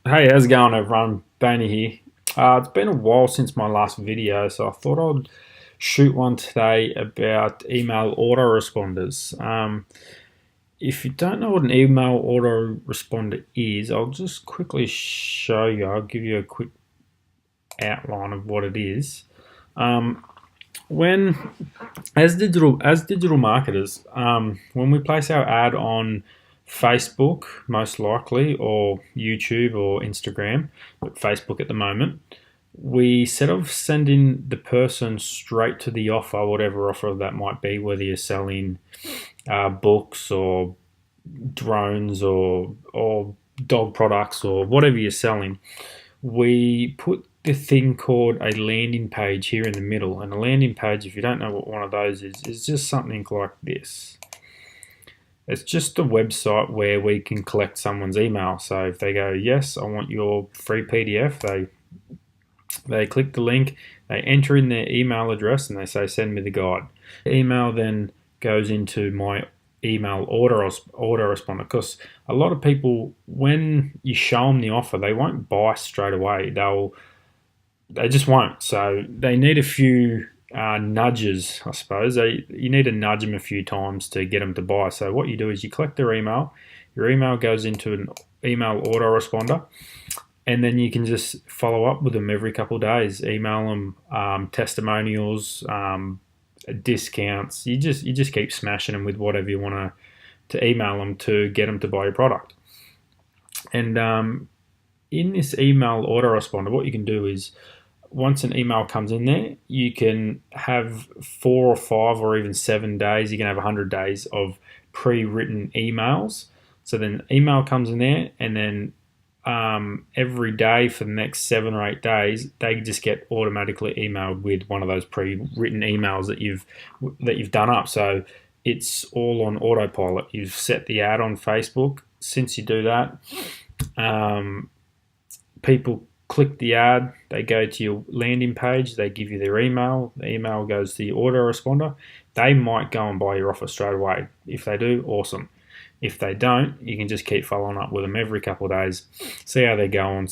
Hey, how's it going, everyone? Bainey here. It's been a while since my last video, so I thought I'd shoot one today about email autoresponders. If you don't know what an email autoresponder is, I'll just quickly show you. I'll give you a quick outline of what it is. When as digital marketers, when we place our ad on Facebook, most likely, or YouTube or Instagram, but Facebook at the moment, we instead of sending the person straight to the offer, whatever offer that might be, whether you're selling books or drones or dog products or whatever you're selling, we put the thing called a landing page here in the middle. And a landing page, if you don't know what one of those is just something like this. It's just a website where we can collect someone's email. So if they go, yes, I want your free PDF, they click the link, they enter in their email address, and they say, send me the guide. The email then goes into my email autoresponder, because a lot of people, when you show them the offer, they won't buy straight away. They just won't. So they need a few nudges, I suppose. You need to nudge them a few times to get them to buy. So what you do is you collect their email. Your email goes into an email autoresponder, and then you can just follow up with them every couple of days. Email them testimonials, discounts. You just keep smashing them with whatever you want to email them to get them to buy your product. And in this email autoresponder, what you can do is, once an email comes in there, you can have 4 or 5 or even 7 days. You can have 100 days of pre-written emails. So then email comes in there, and then every day for the next 7 or 8 days, they just get automatically emailed with one of those pre-written emails that you've done up. So it's all on autopilot. You've set the ad on Facebook. Since you do that, people click the ad, they go to your landing page, they give you their email, the email goes to the autoresponder. They might go and buy your offer straight away. If they do, awesome. If they don't, you can just keep following up with them every couple of days, see how they're going,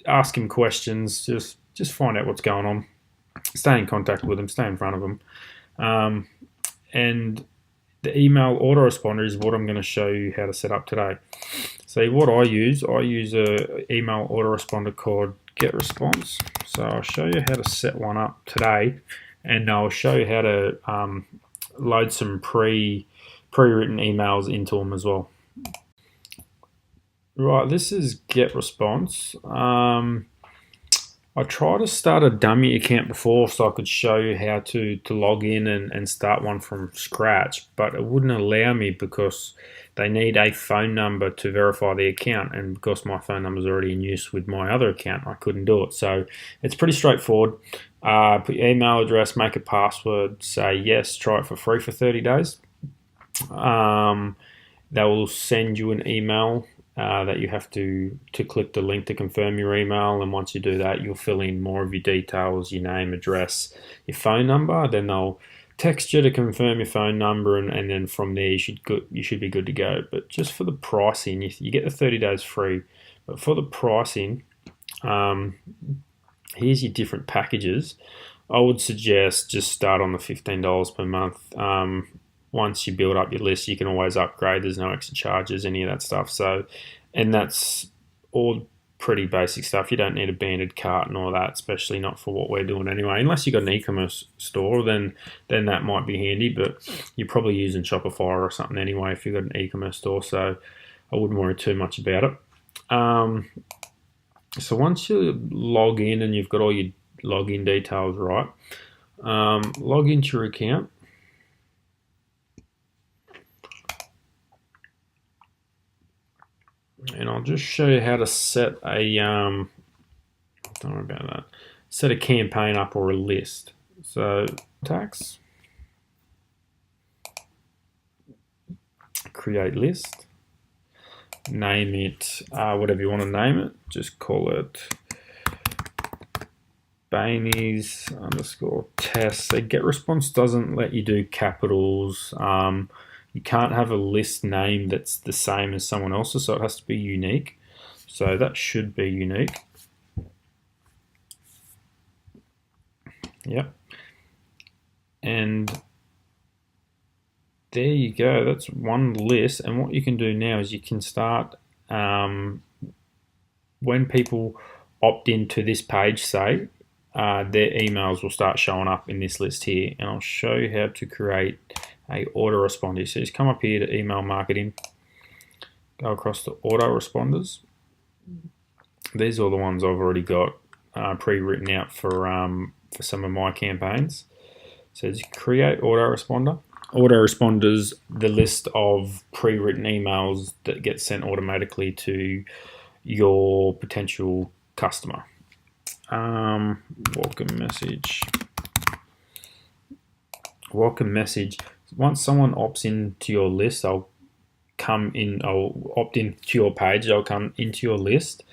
ask them questions, just find out what's going on, stay in contact with them, stay in front of them. And the email autoresponder is what I'm going to show you how to set up today. So what I use a email autoresponder called Getresponse. So I'll show you how to set one up today, and I'll show you how to load some pre-written emails into them as well. Right, this is Getresponse. I tried to start a dummy account before so I could show you how to log in and start one from scratch, but it wouldn't allow me because they need a phone number to verify the account, and because my phone number is already in use with my other account, I couldn't do it. So it's pretty straightforward. Put your email address, make a password, say yes, try it for free for 30 days. They will send you an email that you have to click the link to confirm your email, and once you do that, you'll fill in more of your details, your name, address, your phone number. Then they'll text you to confirm your phone number, and then from there you should be good to go. But just for the pricing, you get the 30 days free, but for the pricing, here's your different packages. I would suggest just start on the $15 per month. Once you build up your list, you can always upgrade. There's no extra charges, any of that stuff. So, and that's all pretty basic stuff. You don't need a banded cart and all that, especially not for what we're doing anyway. Unless you've got an e-commerce store, then that might be handy, but you're probably using Shopify or something anyway if you've got an e-commerce store, so I wouldn't worry too much about it. So once you log in and you've got all your login details right, log into your account. And I'll just show you how to set a, don't worry about that, set a campaign up or a list. So, contacts, create list, name it whatever you want to name it, just call it Bainey's underscore test. So Getresponse doesn't let you do capitals. You can't have a list name that's the same as someone else's, so it has to be unique. So that should be unique. Yep. And there you go. That's one list. And what you can do now is you can start, when people opt into this page, say, their emails will start showing up in this list here. And I'll show you how to create a autoresponder. So just come up here to email marketing, go across to autoresponders. These are the ones I've already got pre-written out for some of my campaigns. So just create autoresponder. Autoresponders, the list of pre-written emails that get sent automatically to your potential customer. Welcome message. Welcome message. Once someone opts into your list, I'll opt into your page, they'll come into your list,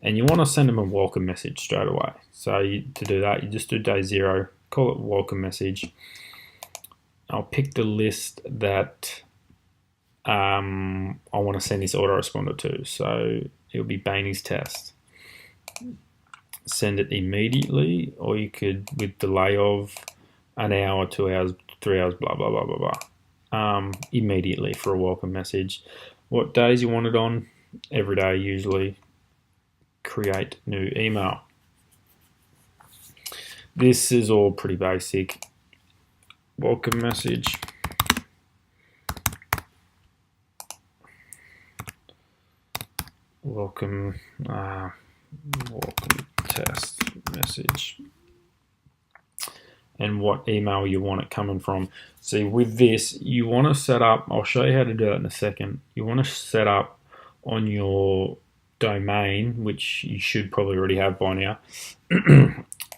and you want to send them a welcome message straight away. So to do that, you just do day 0, call it welcome message. I'll pick the list that I want to send this autoresponder to. So it'll be Bainey's test. Send it immediately, or you could with delay of an hour, 2 hours, 3 hours, blah, blah, blah, blah, blah. Immediately for a welcome message. What days you want it on? Every day usually. Create new email. This is all pretty basic. Welcome message. Welcome test message. And what email you want it coming from. See, with this, you want to set up, I'll show you how to do that in a second. You want to set up on your domain, which you should probably already have by now,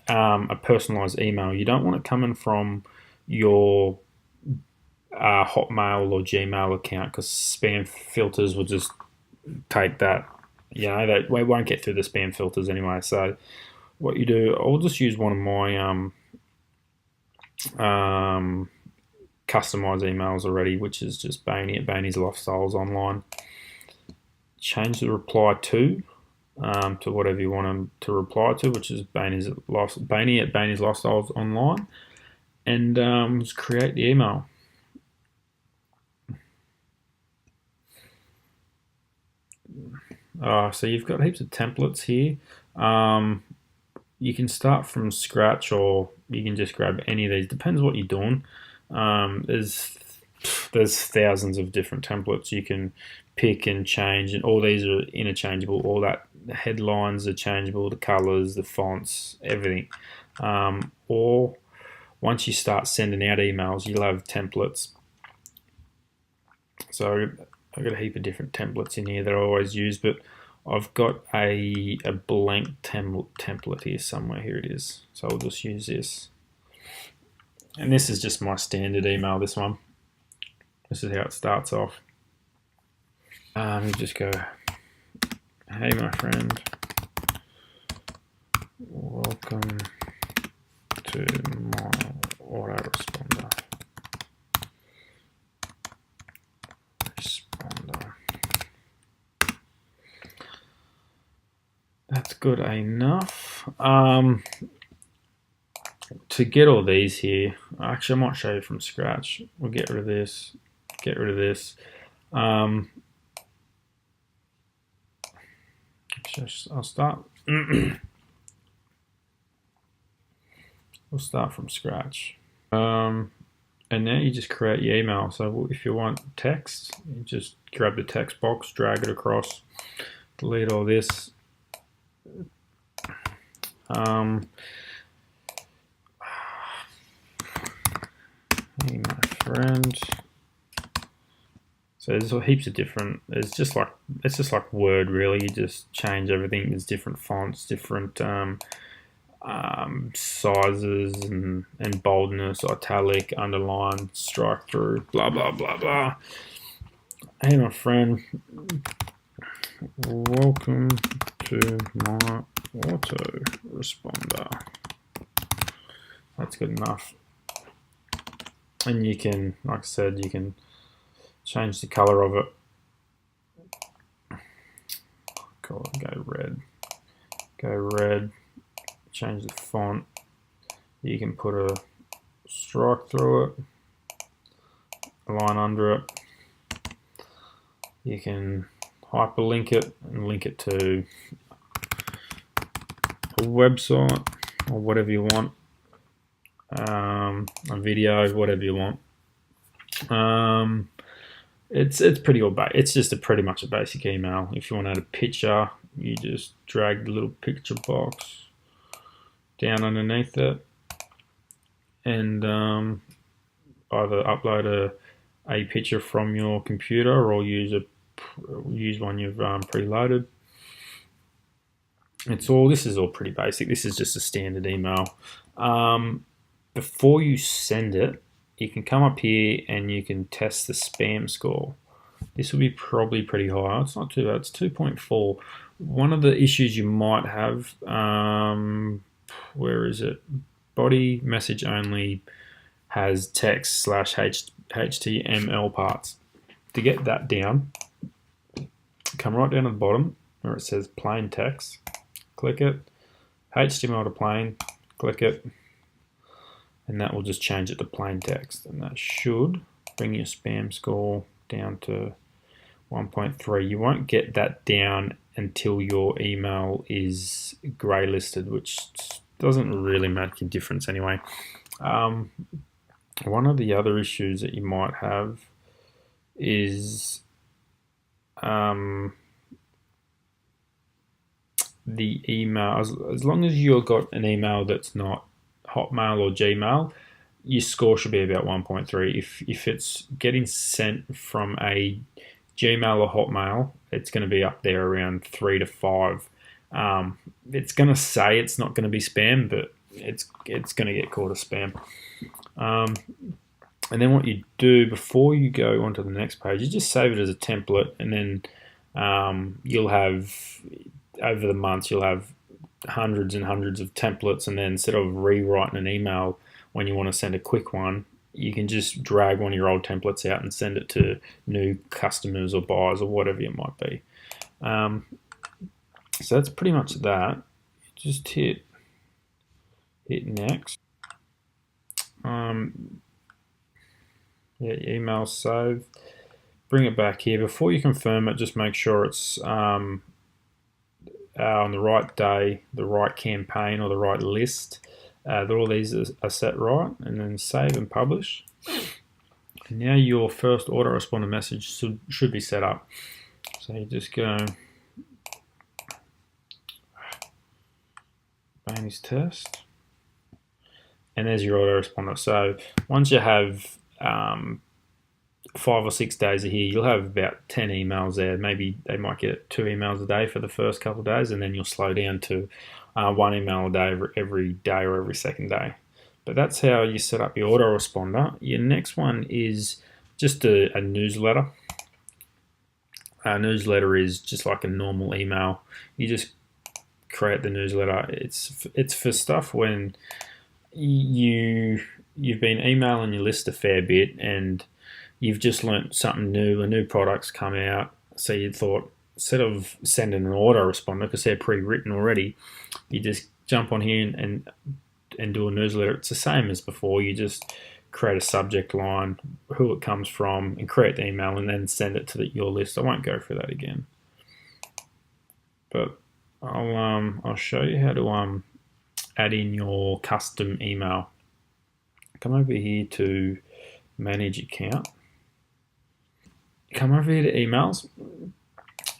a personalized email. You don't want it coming from your Hotmail or Gmail account, because spam filters will just take that. You know, that we won't get through the spam filters anyway. So what you do, I'll just use one of my customized emails already, which is just Bainey at Bainey's Lifestyles Online. Change the reply to whatever you want them to reply to, which is Bainey at Bainey's Lifestyles Online, and just create the email. So you've got heaps of templates here. You can start from scratch, or you can just grab any of these. Depends what you're doing. There's thousands of different templates you can pick and change, and all these are interchangeable. All that, the headlines are changeable, the colors, the fonts, everything. Or once you start sending out emails, you'll have templates. So I've got a heap of different templates in here that I always use, but I've got a blank template here somewhere. Here it is. So I'll just use this. And this is just my standard email, this one. This is how it starts off. You just go, hey my friend, welcome to my autoresponder. That's good enough. To get all these here, actually I might show you from scratch. We'll get rid of this, get rid of this. I'll start. We'll start from scratch. And now you just create your email. So if you want text, you just grab the text box, drag it across, delete all this. Hey my friend. So there's heaps of different. It's just like Word really. You just change everything. There's different fonts, different sizes and boldness, italic, underline, strike through, blah blah blah blah. Hey my friend, welcome to my autoresponder. That's good enough. And you can, like I said, you can change the color of it. Call it go red. Go red. Change the font. You can put a strike through it, a line under it. You can hyperlink it and link it to a website or whatever you want, a video, whatever you want. It's pretty it's just pretty much a basic email. If you want to add a picture, you just drag the little picture box down underneath it and either upload a picture from your computer or use one you've preloaded. This is all pretty basic. This is just a standard email. Before you send it, you can come up here and you can test the spam score. This will be probably pretty high. It's not too bad. It's 2.4. One of the issues you might have, where is it? Body message only has text / HTML parts. To get that down, come right down to the bottom where it says plain text. Click it. HTML to plain. Click it. And that will just change it to plain text. And that should bring your spam score down to 1.3. You won't get that down until your email is grey listed, which doesn't really make a difference anyway. One of the other issues that you might have is the email. As long as you've got an email that's not Hotmail or Gmail, your score should be about 1.3. If it's getting sent from a Gmail or Hotmail, it's going to be up there around 3 to 5. It's going to say it's not going to be spam, but it's going to get called a spam. And then what you do before you go onto the next page, you just save it as a template, and then you'll have, over the months, you'll have hundreds and hundreds of templates, and then instead of rewriting an email when you want to send a quick one, you can just drag one of your old templates out and send it to new customers or buyers or whatever it might be. So that's pretty much that. Just hit next. Yeah, email saved. Bring it back here. Before you confirm it, just make sure it's on the right day, the right campaign, or the right list. That all these are set right, and then save and publish. And now your first autoresponder message should be set up. So you just go manage test, and there's your autoresponder. So once you have 5 or 6 days here, you'll have about 10 emails there. Maybe they might get 2 emails a day for the first couple of days, and then you'll slow down to 1 email a day every day or every second day. But that's how you set up your autoresponder. Your next one is just a newsletter. A newsletter is just like a normal email. You just create the newsletter. It's for stuff when you've been emailing your list a fair bit and you've just learnt something new, a new product's come out, so you thought, instead of sending an autoresponder because they're pre-written already, you just jump on here and do a newsletter. It's the same as before. You just create a subject line, who it comes from, and create the email, and then send it to your list. I won't go through that again, but I'll show you how to add in your custom email. Come over here to manage account. Come over here to emails,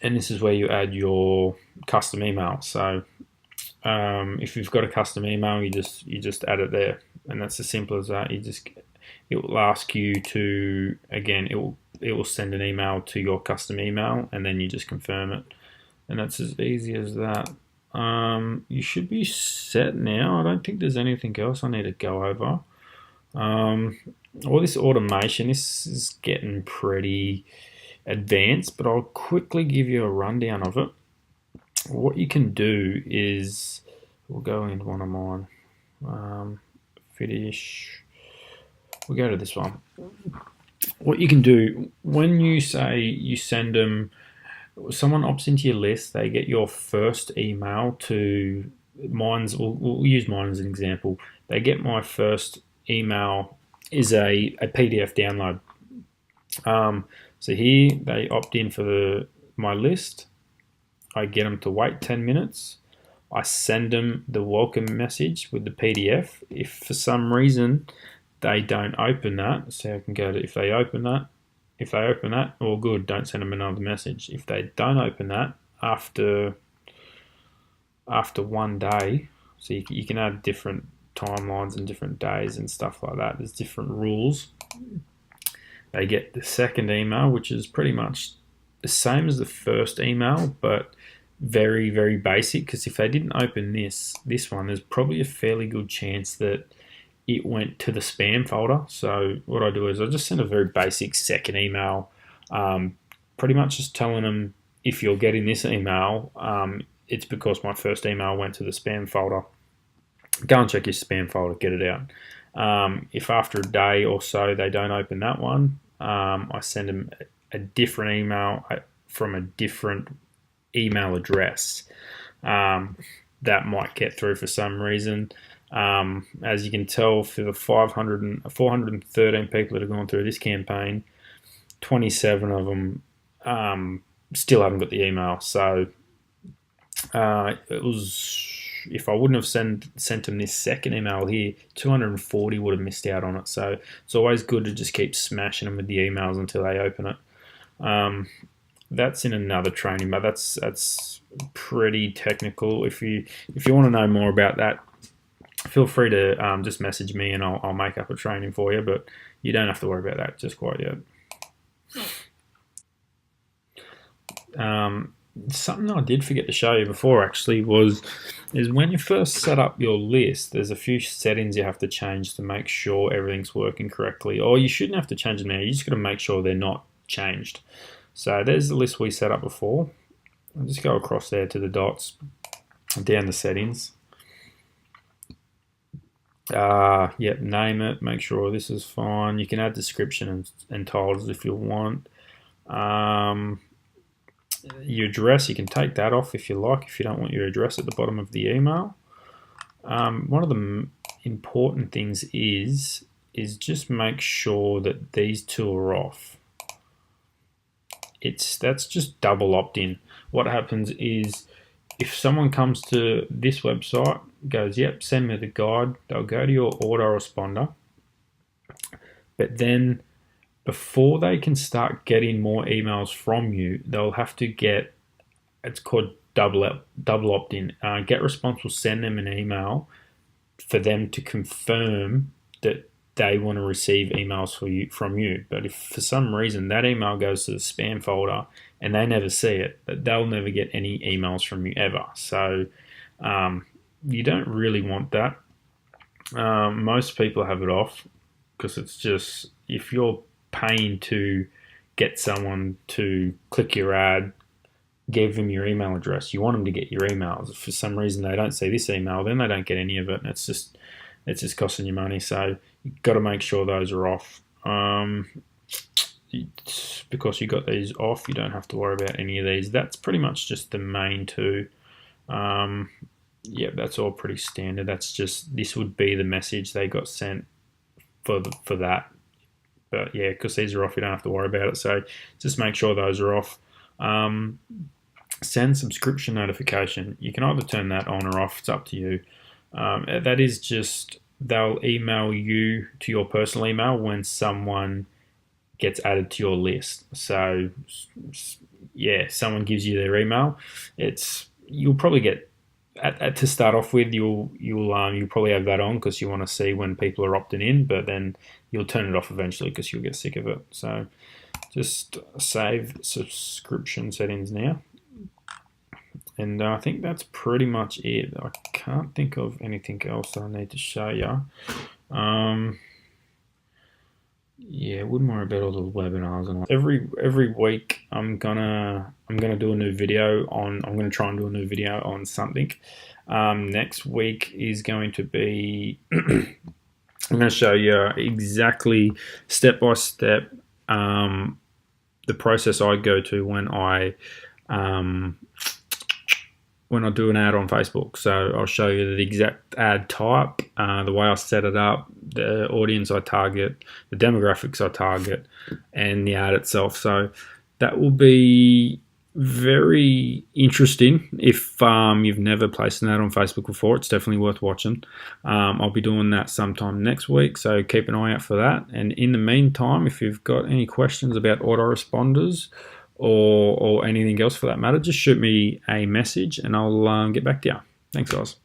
and this is where you add your custom email. So if you've got a custom email, you just add it there, and that's as simple as that. It will ask you to, again, it will send an email to your custom email, and then you just confirm it, and that's as easy as that. You should be set now. I don't think there's anything else I need to go over. All this automation, this is getting pretty advanced, but I'll quickly give you a rundown of it. What you can do is, we'll go into one of mine, finish, we'll go to this one. What you can do, when you say you send them someone opts into your list, they get your first email to mine's. We'll use mine as an example. They get my first email is a PDF download. So here they opt in for my list. I get them to wait 10 minutes. I send them the welcome message with the PDF. If for some reason they don't open that, so I can go to if they open that, all good, don't send them another message. If they don't open that after 1 day, so you can add different timelines and different days and stuff like that. There's different rules. They get the second email, which is pretty much the same as the first email, but very, very basic, because if they didn't open this one, there's probably a fairly good chance that it went to the spam folder. So what I do is I just send a very basic second email, pretty much just telling them, if you're getting this email, it's because my first email went to the spam folder. Go and check your spam folder, get it out. If after a day or so they don't open that one, I send them a different email from a different email address that might get through for some reason. As you can tell, for the 413 people that have gone through this campaign, 27 of them still haven't got the email. So it was, if I wouldn't have sent them this second email here, 240 would have missed out on it. So it's always good to just keep smashing them with the emails until they open it. That's in another training, but that's pretty technical. If you want to know more about that, feel free to just message me and I'll make up a training for you, but you don't have to worry about that just quite yet. Something I did forget to show you before actually is when you first set up your list, there's a few settings you have to change to make sure everything's working correctly. Or you shouldn't have to change them now, you just got to make sure they're not changed. So there's the list we set up before. I'll just go across there to the dots, down the settings. Yep, name it, make sure this is fine. You can add description and titles if you want. Your address, you can take that off if you like, if you don't want your address at the bottom of the email. One of the important things is just make sure that these two are off. That's just double opt-in. What happens is if someone comes to this website, goes, yep, send me the guide, they'll go to your autoresponder, but then before they can start getting more emails from you, they'll have to get, it's called double opt-in. Getresponse will send them an email for them to confirm that they want to receive emails from you. But if for some reason that email goes to the spam folder and they never see it, they'll never get any emails from you ever. So you don't really want that. Most people have it off because it's just, if you're paying to get someone to click your ad, give them your email address, you want them to get your emails. If for some reason they don't see this email, then they don't get any of it, and it's just costing you money. So you've got to make sure those are off. Because you got these off, you don't have to worry about any of these. That's pretty much just the main two. Yeah, that's all pretty standard. That's just, this would be the message they got sent for that. But yeah, because these are off, you don't have to worry about it. So just make sure those are off. Send subscription notification. You can either turn that on or off. It's up to you. That is just, they'll email you to your personal email when someone gets added to your list. So yeah, someone gives you their email. You'll probably get, to start off with, you'll probably have that on because you want to see when people are opting in, but then you'll turn it off eventually because you'll get sick of it. So just save subscription settings now. And I think that's pretty much it. I can't think of anything else I need to show you. Yeah, wouldn't worry about all the webinars and every week. I'm gonna do a new video on. I'm gonna try and do a new video on something. Next week is going to be. I'm going to show you exactly step by step the process I go to when I when I do an ad on Facebook. So I'll show you the exact ad type, the way I set it up, the audience I target, the demographics I target, and the ad itself. So that will be very interesting. If you've never placed an ad on Facebook before, it's definitely worth watching. I'll be doing that sometime next week, so keep an eye out for that. And in the meantime, if you've got any questions about autoresponders or anything else for that matter, just shoot me a message and I'll get back to you. Thanks, guys.